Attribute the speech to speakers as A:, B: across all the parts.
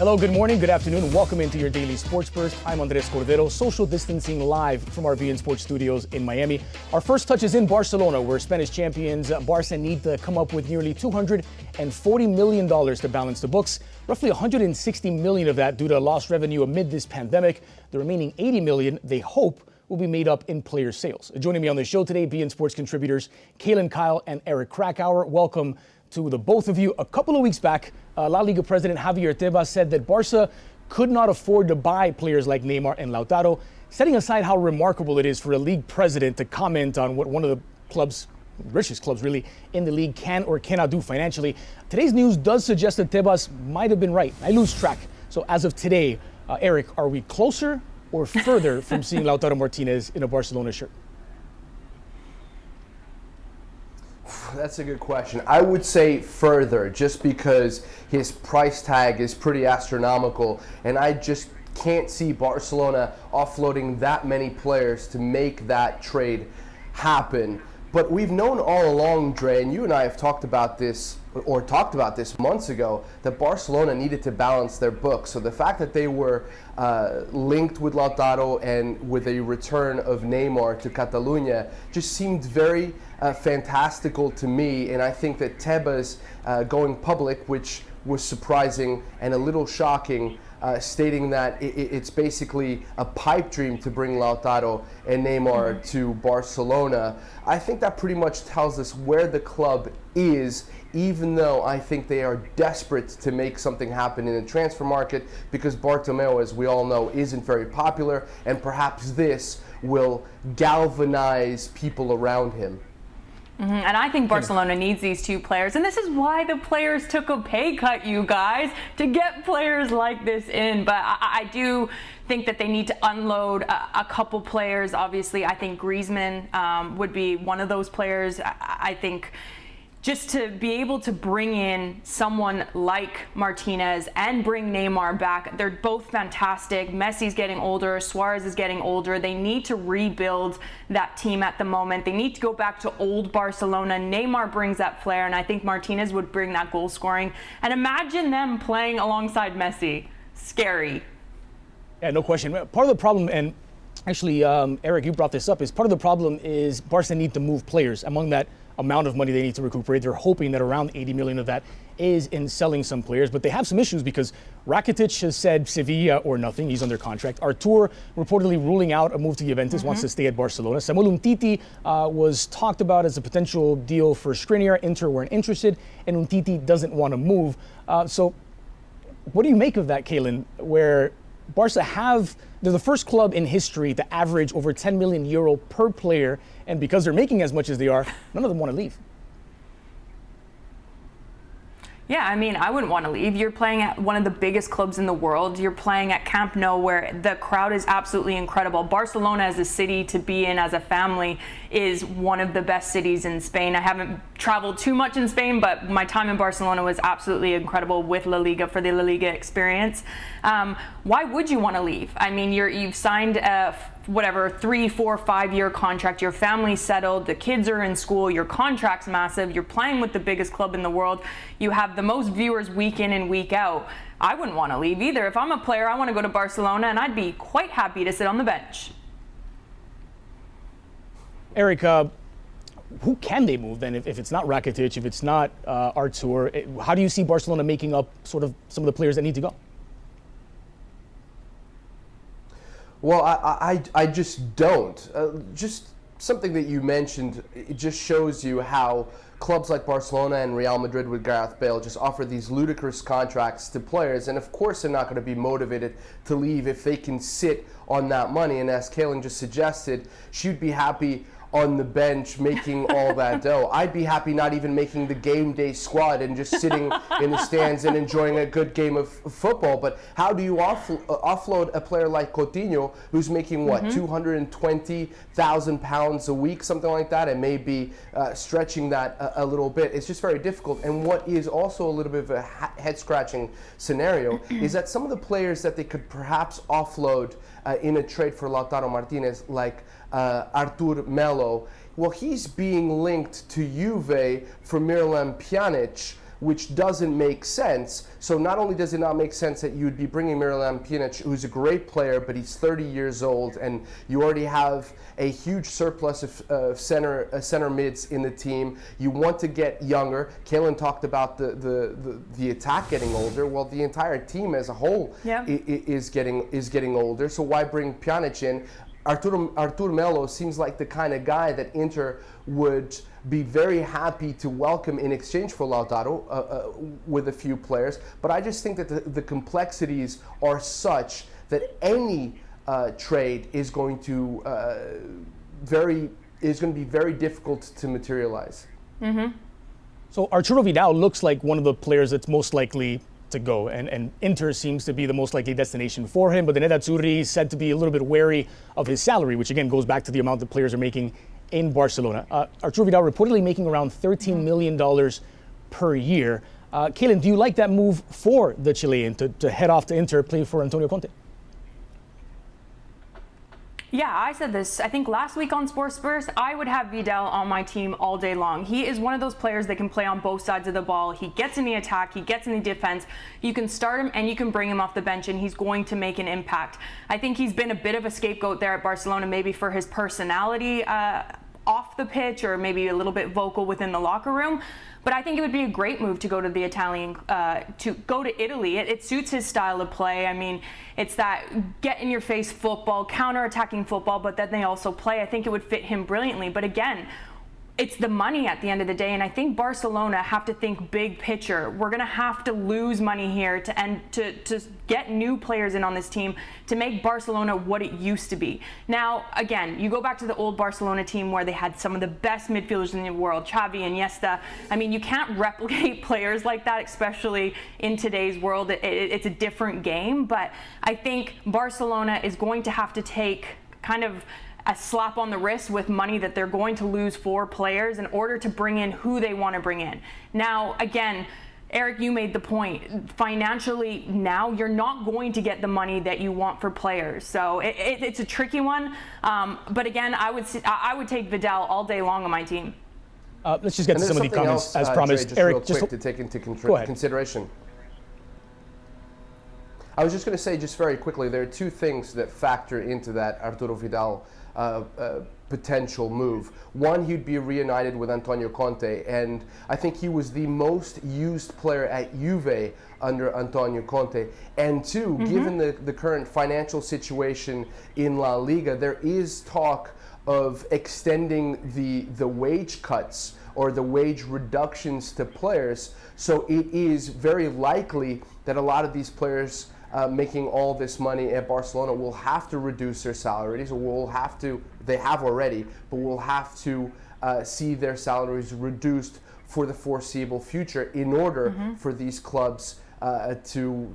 A: Hello, good morning, good afternoon, and welcome into your daily sports burst. I'm Andres Cordero, social distancing live from our beIN Sports studios in Miami. Our first touch is in Barcelona, where Spanish champions Barca need to come up with nearly $240 million to balance the books. Roughly $160 million of that due to lost revenue amid this pandemic. The remaining $80 million, they hope, will be made up in player sales. Joining me on the show today, beIN Sports contributors Kaylin Kyle and Eric Krakauer. Welcome to the both of you. A couple of weeks back, LaLiga president Javier Tebas said that Barca could not afford to buy players like Neymar and Lautaro, setting aside how remarkable it is for a league president to comment on what one of the richest clubs really in the league can or cannot do financially. Today's news does suggest that Tebas might have been right. I lose track. So as of today, Eric, are we closer or further from seeing Lautaro Martinez in a Barcelona shirt?
B: That's a good question. I would say further, just because his price tag is pretty astronomical, and I just can't see Barcelona offloading that many players to make that trade happen. But we've known all along, Dre, and you and I have talked about this months ago, that Barcelona needed to balance their books. So the fact that they were linked with Lautaro and with a return of Neymar to Catalunya just seemed very fantastical to me. And I think that Tebas going public, which was surprising and a little shocking, stating that it's basically a pipe dream to bring Lautaro and Neymar to Barcelona. I think that pretty much tells us where the club is, even though I think they are desperate to make something happen in the transfer market, because Bartomeu, as we all know, isn't very popular, and perhaps this will galvanize people around him.
C: And I think Barcelona needs these two players, and this is why the players took a pay cut, you guys, to get players like this in. But I do think that they need to unload a couple players. Obviously, I think Griezmann would be one of those players. I think just to be able to bring in someone like Martinez and bring Neymar back, they're both fantastic. Messi's getting older, Suarez is getting older. They need to rebuild that team at the moment. They need to go back to old Barcelona. Neymar brings that flair, and I think Martinez would bring that goal scoring. And imagine them playing alongside Messi. Scary.
A: Yeah, no question. Part of the problem, and actually, Eric, you brought this up, is part of the problem is Barca need to move players. Among that amount of money they need to recuperate, they're hoping that around 80 million of that is in selling some players, but they have some issues because Rakitic has said Sevilla or nothing. He's under contract. Artur reportedly ruling out a move to Juventus, wants to stay at Barcelona. Samuel Umtiti was talked about as a potential deal for Skriniar. Inter weren't interested, and Umtiti doesn't want to move. So what do you make of that, Kaylin, where Barca they're the first club in history to average over 10 million euro per player, and because they're making as much as they are, none of them want to leave.
C: Yeah, I mean, I wouldn't want to leave. You're playing at one of the biggest clubs in the world. You're playing at Camp Nou, where the crowd is absolutely incredible. Barcelona as a city to be in as a family is one of the best cities in Spain. I haven't traveled too much in Spain, but my time in Barcelona was absolutely incredible with LaLiga for the LaLiga experience. Why would you want to leave? I mean, you've signed a 3, 4, 5-year contract, your family's settled, the kids are in school, your contract's massive, you're playing with the biggest club in the world, you have the most viewers week in and week out. I wouldn't want to leave either. If I'm a player, I want to go to Barcelona, and I'd be quite happy to sit on the bench.
A: Eric, who can they move then if it's not Rakitic, if it's not Artur? How do you see Barcelona making up sort of some of the players that need to go?
B: Well, I just don't. Just something that you mentioned, it just shows you how clubs like Barcelona and Real Madrid with Gareth Bale just offer these ludicrous contracts to players. And of course they're not going to be motivated to leave if they can sit on that money. And as Kaylin just suggested, she'd be happy on the bench making all that dough. I'd be happy not even making the game day squad and just sitting in the stands and enjoying a good game of football. But how do you offload a player like Coutinho, who's making what, 220,000 pounds a week, something like that, and maybe stretching that a little bit? It's just very difficult. And what is also a little bit of a head-scratching scenario is that some of the players that they could perhaps offload in a trade for Lautaro Martinez, like Artur Melo, well, he's being linked to Juve for Miralem Pjanic, which doesn't make sense. So not only does it not make sense that you would be bringing Miralem Pjanic, who's a great player, but he's 30 years old, and you already have a huge surplus of center mids in the team. You want to get younger. Kalen talked about the attack getting older. Well, the entire team as a whole is getting older. So why bring Pjanic in? Artur Melo seems like the kind of guy that Inter would be very happy to welcome in exchange for Lautaro with a few players. But I just think that the complexities are such that any trade is going to be very difficult to materialize.
C: Mm-hmm.
A: So Arturo Vidal looks like one of the players that's most likely to go, and Inter seems to be the most likely destination for him, but the Nerazzurri is said to be a little bit wary of his salary, which again goes back to the amount that players are making in Barcelona. Arturo Vidal reportedly making around $13 million per year. Kalen, do you like that move for the Chilean to head off to Inter, play for Antonio Conte?
C: Yeah, I said this, I think last week on Sports Burst, I would have Vidal on my team all day long. He is one of those players that can play on both sides of the ball. He gets in the attack, he gets in the defense. You can start him and you can bring him off the bench and he's going to make an impact. I think he's been a bit of a scapegoat there at Barcelona, maybe for his personality off the pitch, or maybe a little bit vocal within the locker room. But I think it would be a great move to go to the to go to Italy. It suits his style of play. I mean, it's that get-in-your-face football, counter-attacking football, but then they also play. I think it would fit him brilliantly. But again, it's the money at the end of the day, and I think Barcelona have to think big picture. We're going to have to lose money here to get new players in on this team to make Barcelona what it used to be. Now, again, you go back to the old Barcelona team where they had some of the best midfielders in the world, Xavi, Iniesta. I mean, you can't replicate players like that, especially in today's world. It's a different game, but I think Barcelona is going to have to take kind of a slap on the wrist with money that they're going to lose for players in order to bring in who they want to bring in. Now, again, Eric, you made the point. Financially, now you're not going to get the money that you want for players. So it's a tricky one. But again, I would take Vidal all day long on my team.
A: Let's just get to some of the comments as promised.
B: Just
A: Eric,
B: real quick to take into consideration. I was just going to say, just very quickly, there are two things that factor into that Arturo Vidal potential move. One, he'd be reunited with Antonio Conte, and I think he was the most used player at Juve under Antonio Conte. And two, given the current financial situation in La Liga, there is talk of extending the wage cuts or the wage reductions to players. So it is very likely that a lot of these players making all this money at Barcelona will have to reduce their salaries, or they have already, but will have to see their salaries reduced for the foreseeable future in order for these clubs to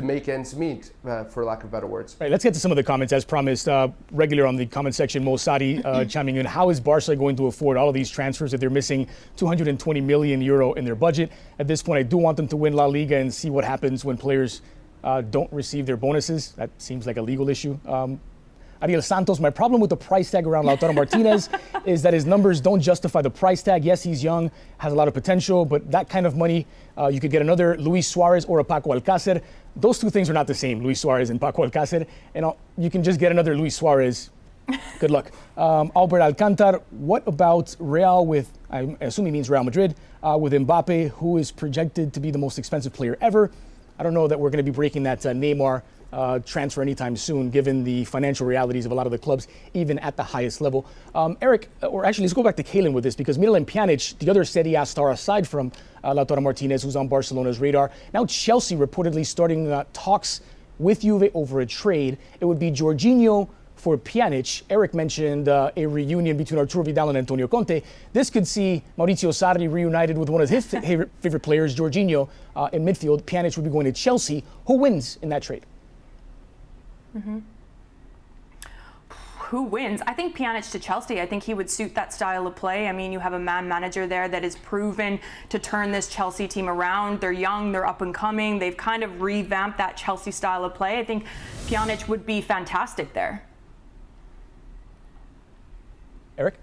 B: make ends meet, for lack of better words.
A: Right, let's get to some of the comments as promised. Regular on the comment section, Mo Sadi chiming in. How is Barca going to afford all of these transfers if they're missing 220 million euro in their budget? At this point, I do want them to win La Liga and see what happens when players don't receive their bonuses. That seems like a legal issue. Ariel Santos, my problem with the price tag around Lautaro Martinez is that his numbers don't justify the price tag. Yes, he's young, has a lot of potential, but that kind of money, you could get another Luis Suarez or a Paco Alcácer. Those two things are not the same, Luis Suarez and Paco Alcácer. And you can just get another Luis Suarez. Good luck. Albert Alcantar, what about Real with, I assume he means Real Madrid, with Mbappe, who is projected to be the most expensive player ever? I don't know that we're going to be breaking that Neymar transfer anytime soon, given the financial realities of a lot of the clubs, even at the highest level. Eric, or actually, let's go back to Kalen with this, because Miralem Pjanic, the other Serie A star aside from Lautaro Martinez, who's on Barcelona's radar, now Chelsea reportedly starting talks with Juve over a trade. It would be Jorginho for Pjanic. Eric mentioned a reunion between Arturo Vidal and Antonio Conte. This could see Mauricio Sarri reunited with one of his favorite players, Jorginho, in midfield. Pjanic would be going to Chelsea. Who wins in that trade?
C: Who wins? I think Pjanic to Chelsea. I think he would suit that style of play. I mean, you have a man manager there that is proven to turn this Chelsea team around. They're young, they're up and coming. They've kind of revamped that Chelsea style of play. I think Pjanic would be fantastic there.
A: Eric?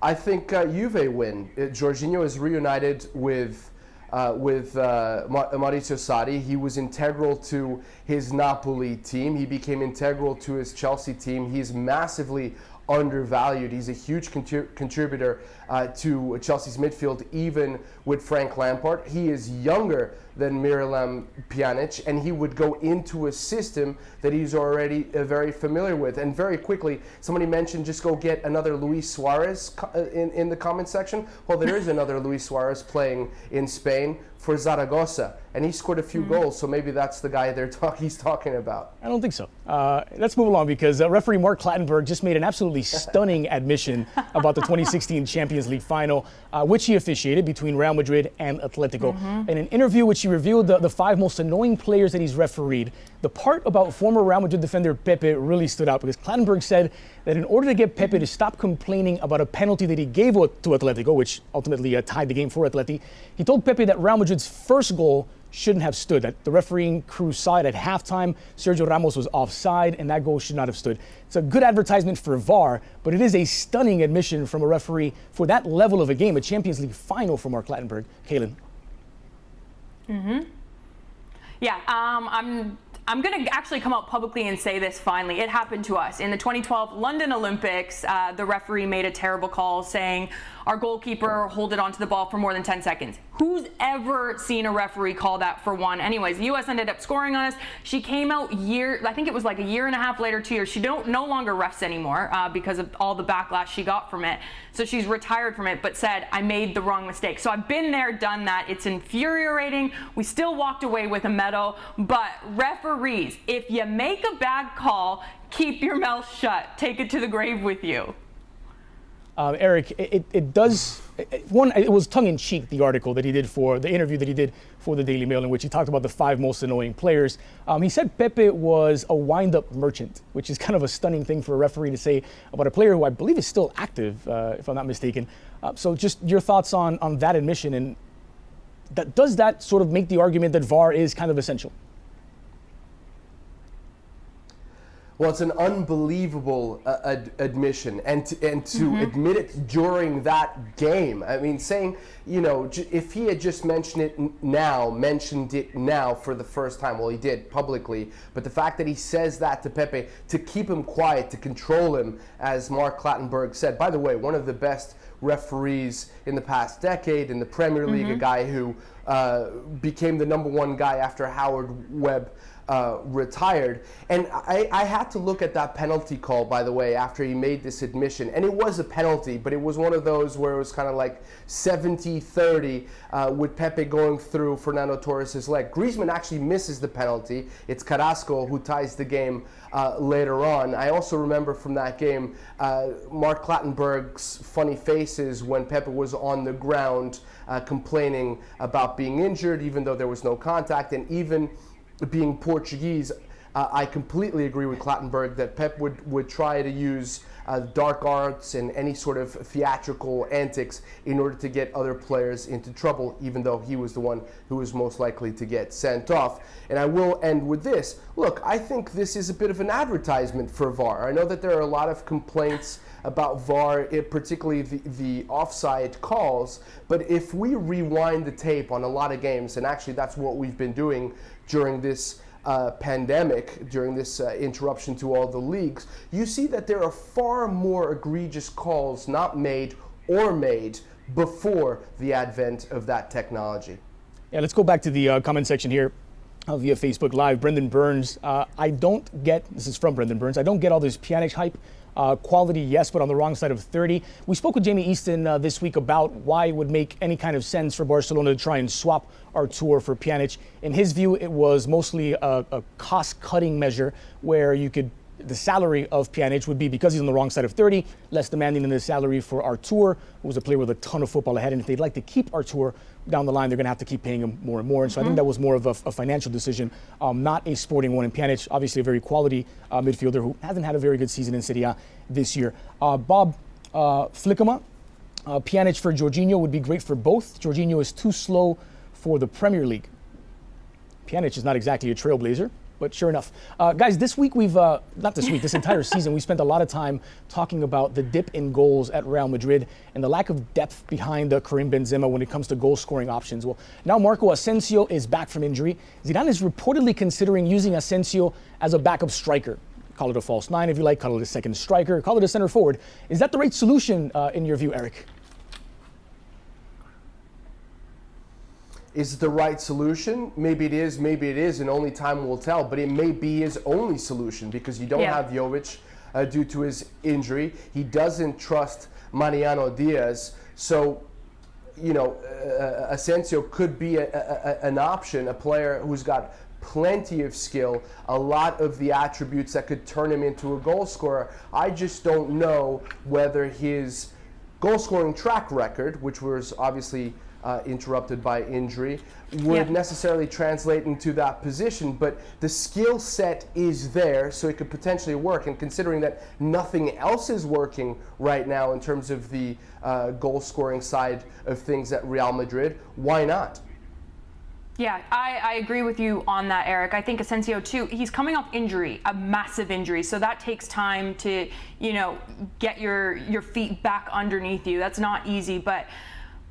B: I think Juve win. Jorginho is reunited with Maurizio Sarri. He was integral to his Napoli team. He became integral to his Chelsea team. He's massively undervalued. He's a huge contributor to Chelsea's midfield, even with Frank Lampard. He is younger than Miralem Pjanic, and he would go into a system that he's already very familiar with. And very quickly, somebody mentioned just go get another Luis Suarez in the comment section. Well, there is another Luis Suarez playing in Spain for Zaragoza, and he scored a few goals, so maybe that's the guy he's talking about.
A: I don't think so. Let's move along, because referee Mark Clattenburg just made an absolutely stunning admission about the 2016 Champions League final, which he officiated between Real Madrid and Atletico. In an interview which he revealed the 5 most annoying players that he's refereed, the part about former Real Madrid defender Pepe really stood out, because Clattenburg said that in order to get Pepe to stop complaining about a penalty that he gave to Atletico, which ultimately tied the game for Atleti, he told Pepe that Real Madrid's first goal shouldn't have stood, that the refereeing crew saw it at halftime. Sergio Ramos was offside, and that goal should not have stood. It's a good advertisement for VAR, but it is a stunning admission from a referee for that level of a game, a Champions League final for Mark Clattenburg. Kaylin.
C: Yeah, I'm going to actually come out publicly and say this finally. It happened to us. In the 2012 London Olympics, the referee made a terrible call saying our goalkeeper holded onto the ball for more than 10 seconds. Who's ever seen a referee call that for one? Anyways, the U.S. ended up scoring on us. She came out I think it was like a year and a half later, 2 years. She no longer refs anymore because of all the backlash she got from it. So she's retired from it, but said, I made the wrong mistake. So I've been there, done that. It's infuriating. We still walked away with a medal, but referees, if you make a bad call, keep your mouth shut. Take it to the grave with you.
A: Eric, it was tongue-in-cheek, the article that he did the interview that he did for the Daily Mail, in which he talked about the 5 most annoying players. He said Pepe was a wind-up merchant, which is kind of a stunning thing for a referee to say about a player who I believe is still active, if I'm not mistaken. So just your thoughts on that admission, and does that sort of make the argument that VAR is kind of essential?
B: Well, it's an unbelievable admission, and to admit it during that game. I mean, saying, if he had just mentioned it now for the first time, well, he did publicly, but the fact that he says that to Pepe to keep him quiet, to control him, as Mark Clattenburg said, by the way, one of the best referees in the past decade in the Premier League, a guy who became the #1 guy after Howard Webb retired. And I had to look at that penalty call, by the way, after he made this admission. And it was a penalty, but it was one of those where it was kind of like 70-30 with Pepe going through Fernando Torres' leg. Griezmann actually misses the penalty. It's Carrasco who ties the game later on. I also remember from that game Mark Clattenburg's funny faces when Pepe was on the ground complaining about being injured, even though there was no contact, and even being Portuguese, I completely agree with Clattenburg that Pep would try to use dark arts and any sort of theatrical antics in order to get other players into trouble, even though he was the one who was most likely to get sent off. And I will end with this. Look, I think this is a bit of an advertisement for VAR. I know that there are a lot of complaints about VAR, particularly the offside calls, but if we rewind the tape on a lot of games, and actually that's what we've been doing during this pandemic, during this interruption to all the leagues, you see that there are far more egregious calls not made or made before the advent of that technology.
A: Yeah, let's go back to the comment section here via Facebook Live. Brendan Burns, this is from Brendan Burns, I don't get all this Pjanic hype. Quality, yes, but on the wrong side of 30. We spoke with Jamie Easton this week about why it would make any kind of sense for Barcelona to try and swap Artur for Pjanic. In his view, it was mostly a cost-cutting measure where the salary of Pjanic would be, because he's on the wrong side of 30, less demanding than the salary for Artur, who was a player with a ton of football ahead. And if they'd like to keep Artur down the line, they're going to have to keep paying him more and more. And so I think that was more of a financial decision, not a sporting one. And Pjanic, obviously a very quality midfielder who hasn't had a very good season in Serie A this year. Bob Flickema, Pjanic for Jorginho would be great for both. Jorginho is too slow for the Premier League. Pjanic is not exactly a trailblazer. but sure enough. Guys, this week not this week, this entire season, we spent a lot of time talking about the dip in goals at Real Madrid and the lack of depth behind Karim Benzema when it comes to goal-scoring options. Well, now Marco Asensio is back from injury. Zidane is reportedly considering using Asensio as a backup striker. Call it a false nine if you like, call it a second striker, call it a center forward. Is that the right solution in your view, Eric?
B: Is it the right solution? Maybe it is, and only time will tell. But it may be his only solution because you don't have Jovic due to his injury. He doesn't trust Mariano Diaz. So, Asensio could be an option, a player who's got plenty of skill, a lot of the attributes that could turn him into a goal scorer. I just don't know whether his goal scoring track record, which was obviously interrupted by injury, would necessarily translate into that position, but the skill set is there, so it could potentially work. And considering that nothing else is working right now in terms of the goal scoring side of things at Real Madrid, why not?
C: Yeah, I agree with you on that, Eric. I think Asensio too, he's coming off injury, a massive injury. So that takes time to, get your feet back underneath you. That's not easy, but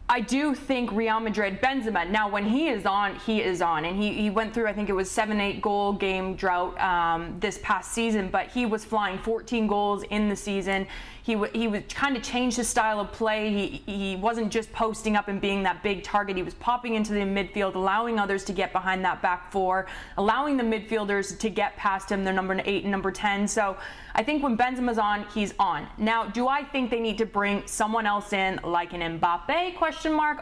C: I do think Real Madrid, Benzema, now when he is on, he is on. And he went through, I think it was 7-8 goal game drought this past season, but he was flying 14 goals in the season. He would kind of change his style of play. He wasn't just posting up and being that big target. He was popping into the midfield, allowing others to get behind that back four, allowing the midfielders to get past him, their number 8 and number 10. So I think when Benzema's on, he's on. Now, do I think they need to bring someone else in, like an Mbappe,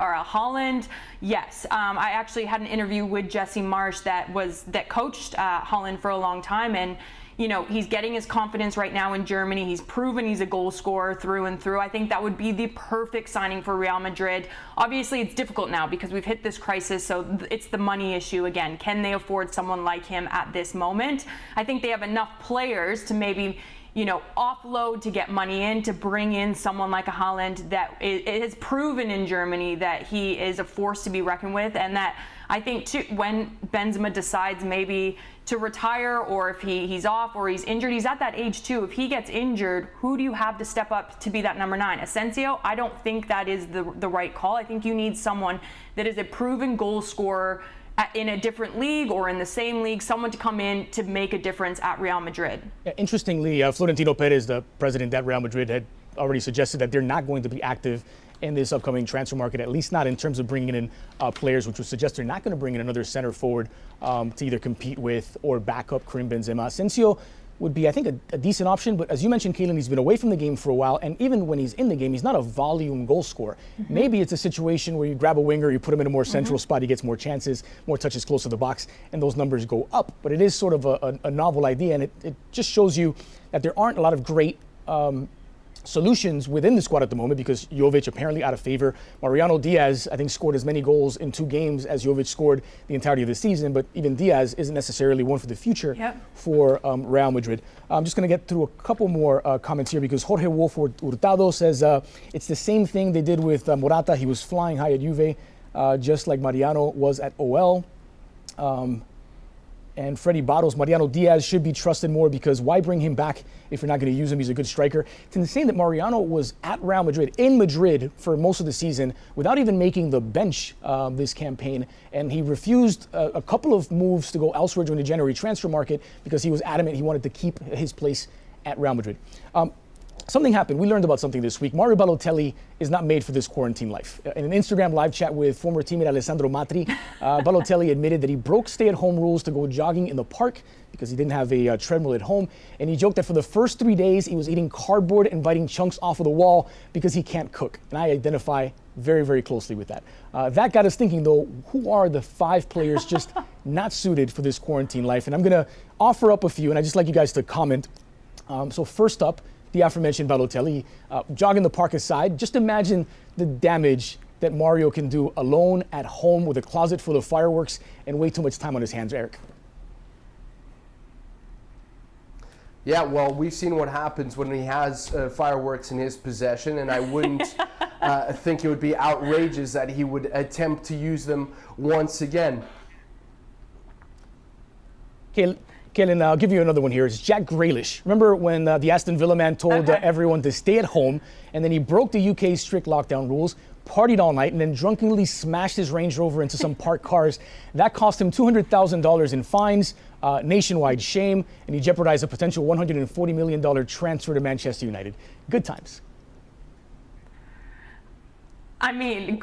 C: or a Haaland? Yes. I actually had an interview with Jesse Marsch that coached Haaland for a long time, and he's getting his confidence right now in Germany. He's proven he's a goal scorer through and through. I think that would be the perfect signing for Real Madrid. Obviously, it's difficult now because we've hit this crisis, so it's the money issue again. Can they afford someone like him at this moment? I think they have enough players to maybe offload to get money in, to bring in someone like a Haaland that it has proven in Germany that he is a force to be reckoned with, and that I think too, when Benzema decides maybe to retire, or if he's off or he's injured, he's at that age too. If he gets injured, who do you have to step up to be that number 9? Asensio? I don't think that is the right call. I think you need someone that is a proven goal scorer in a different league or in the same league, someone to come in to make a difference at Real Madrid.
A: Yeah, interestingly, Florentino Perez, the president at Real Madrid, had already suggested that they're not going to be active in this upcoming transfer market, at least not in terms of bringing in players, which would suggest they're not going to bring in another center forward to either compete with or back up Karim Benzema. Asensio would be, I think, a decent option, but as you mentioned, Kaylin, he's been away from the game for a while, and even when he's in the game, he's not a volume goal scorer. Maybe it's a situation where you grab a winger, you put him in a more central spot, he gets more chances, more touches close to the box, and those numbers go up. But it is sort of a novel idea, and it just shows you that there aren't a lot of great solutions within the squad at the moment, because Jovic apparently out of favor. Mariano Diaz, I think, scored as many goals in 2 games as Jovic scored the entirety of the season, but even Diaz isn't necessarily one for the future for Real Madrid. I'm just going to get through a couple more comments here, because Jorge Wolf Hurtado says it's the same thing they did with Morata. He was flying high at Juve, just like Mariano was at OL. And Freddie Barros, Mariano Diaz should be trusted more, because why bring him back if you're not going to use him? He's a good striker. It's insane that Mariano was at Real Madrid, in Madrid, for most of the season without even making the bench this campaign. And he refused a couple of moves to go elsewhere during the January transfer market because he was adamant he wanted to keep his place at Real Madrid. Something happened. We learned about something this week. Mario Balotelli is not made for this quarantine life. In an Instagram live chat with former teammate Alessandro Matri, Balotelli admitted that he broke stay-at-home rules to go jogging in the park because he didn't have a treadmill at home. And he joked that for the first 3 days, he was eating cardboard and biting chunks off of the wall because he can't cook. And I identify very, very closely with that. That got us thinking, though, who are the 5 players just not suited for this quarantine life? And I'm going to offer up a few, and I'd just like you guys to comment. So first up, the aforementioned Balotelli, jog in the park aside, just imagine the damage that Mario can do alone at home with a closet full of fireworks and way too much time on his hands, Eric.
B: Yeah, well, we've seen what happens when he has fireworks in his possession, and I wouldn't think it would be outrageous that he would attempt to use them once again.
A: Okay, Kellen, I'll give you another one here. It's Jack Grealish. Remember when the Aston Villa man told everyone to stay at home, and then he broke the UK's strict lockdown rules, partied all night, and then drunkenly smashed his Range Rover into some parked cars. That cost him $200,000 in fines, nationwide shame, and he jeopardized a potential $140 million transfer to Manchester United. Good times.
C: I mean,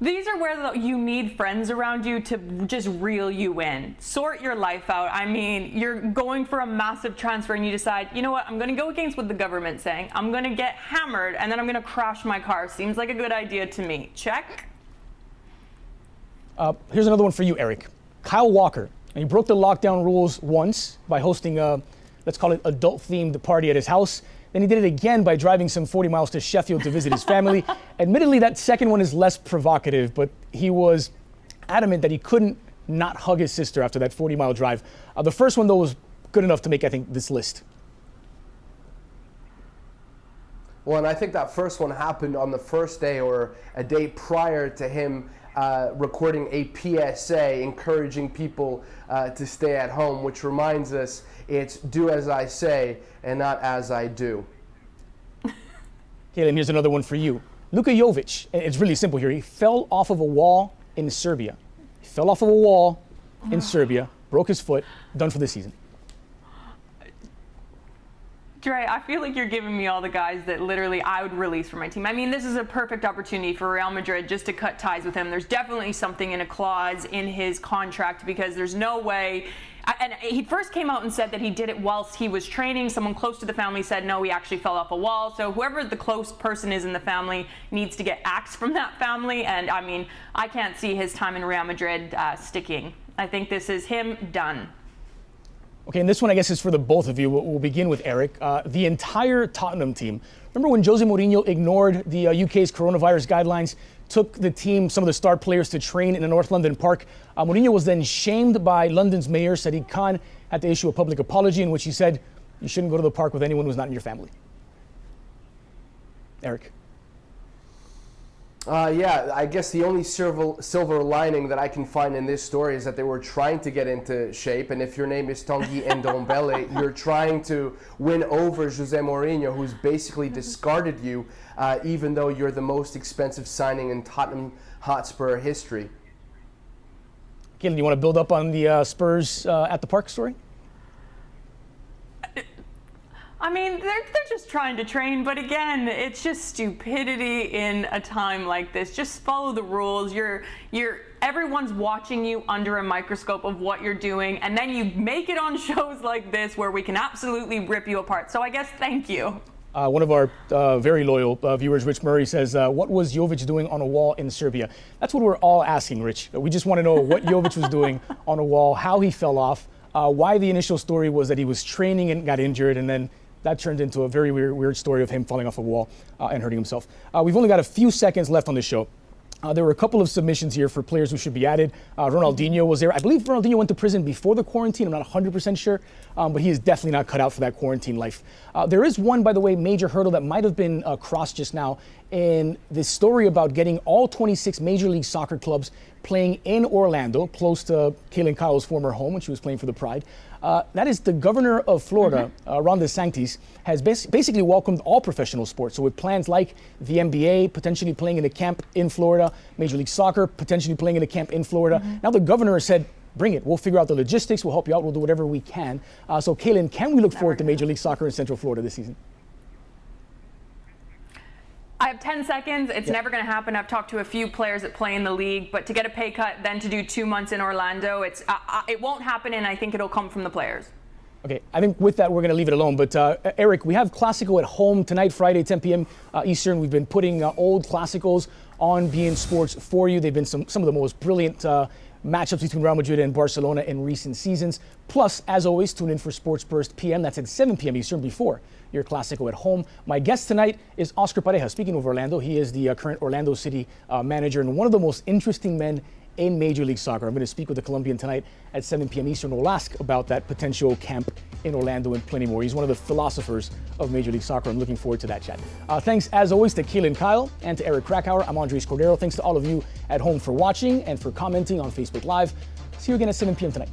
C: these are where you need friends around you to just reel you in. Sort your life out. I mean, you're going for a massive transfer and you decide, you know what, I'm going to go against what the government's saying. I'm going to get hammered and then I'm going to crash my car. Seems like a good idea to me. Check.
A: Here's another one for you, Eric. Kyle Walker. And he broke the lockdown rules once by hosting a, let's call it, adult-themed party at his house. Then he did it again by driving some 40 miles to Sheffield to visit his family. Admittedly, that second one is less provocative, but he was adamant that he couldn't not hug his sister after that 40-mile drive. The first one, though, was good enough to make, I think, this list.
B: Well, and I think that first one happened on the first day or a day prior to him recording a PSA encouraging people to stay at home, which reminds us it's do as I say and not as I do.
A: Okay, and here's another one for you. Luka Jovic, it's really simple here. He fell off of a wall in Serbia. He fell off of a wall in Serbia, broke his foot, done for the season.
C: Dre, I feel like you're giving me all the guys that literally I would release from my team. I mean, this is a perfect opportunity for Real Madrid just to cut ties with him. There's definitely something in a clause in his contract because there's no way. And he first came out and said that he did it whilst he was training. Someone close to the family said, no, he actually fell off a wall. So whoever the close person is in the family needs to get axed from that family. And I mean, I can't see his time in Real Madrid sticking. I think this is him done.
A: Okay, and this one I guess is for the both of you. We'll begin with Eric. The entire Tottenham team. Remember when Jose Mourinho ignored the UK's coronavirus guidelines, took the team, some of the star players, to train in a North London park? Mourinho was then shamed by London's mayor, Sadiq Khan, had to issue a public apology in which he said, you shouldn't go to the park with anyone who's not in your family. Eric.
B: Yeah, I guess the only silver lining that I can find in this story is that they were trying to get into shape. And if your name is Tanguy Ndombele, you're trying to win over Jose Mourinho, who's basically discarded you, even though you're the most expensive signing in Tottenham Hotspur history.
A: Gillian, you want to build up on the Spurs at the park story?
C: I mean, they're just trying to train, but again, it's just stupidity in a time like this. Just follow the rules. Everyone's watching you under a microscope of what you're doing, and then you make it on shows like this where we can absolutely rip you apart. So I guess thank you.
A: One of our very loyal viewers, Rich Murray, says, what was Jovic doing on a wall in Serbia? That's what we're all asking, Rich. We just want to know what Jovic was doing on a wall, how he fell off, why the initial story was that he was training and got injured, and then that turned into a very weird story of him falling off a wall and hurting himself. We've only got a few seconds left on the show. There were a couple of submissions here for players who should be added. Ronaldinho was there. I believe Ronaldinho went to prison before the quarantine. I'm not 100% sure, but he is definitely not cut out for that quarantine life. There is one, by the way, major hurdle that might have been crossed just now in this story about getting all 26 Major League Soccer clubs playing in Orlando, close to Kaylin Kyle's former home when she was playing for the Pride. That is the governor of Florida, Ron DeSantis, has basically welcomed all professional sports. So with plans like the NBA potentially playing in a camp in Florida, Major League Soccer potentially playing in a camp in Florida. Now the governor has said, bring it. We'll figure out the logistics. We'll help you out. We'll do whatever we can. So Kaylin, can we look forward to Major League Soccer in Central Florida this season?
C: I have 10 seconds. It's never going to happen. I've talked to a few players that play in the league, but to get a pay cut, then to do 2 months in Orlando, it won't happen, and I think it'll come from the players.
A: Okay, I think with that, we're going to leave it alone. But Eric, we have Clásico at home tonight, Friday, 10 p.m. Eastern. We've been putting old Clásicos on beIN Sports for you. They've been some of the most brilliant matchups between Real Madrid and Barcelona in recent seasons. Plus, as always, tune in for Sports Burst PM. That's at 7 p.m. Eastern before your Clásico at home. My guest tonight is Oscar Pareja. Speaking of Orlando, he is the current Orlando City manager and one of the most interesting men in Major League Soccer. I'm going to speak with the Colombian tonight at 7 p.m. Eastern. We'll ask about that potential camp in Orlando and plenty more. He's one of the philosophers of Major League Soccer. I'm looking forward to that chat. Thanks, as always, to Kaylin Kyle and to Eric Krakauer. I'm Andres Cordero. Thanks to all of you at home for watching and for commenting on Facebook Live. See you again at 7 p.m. tonight.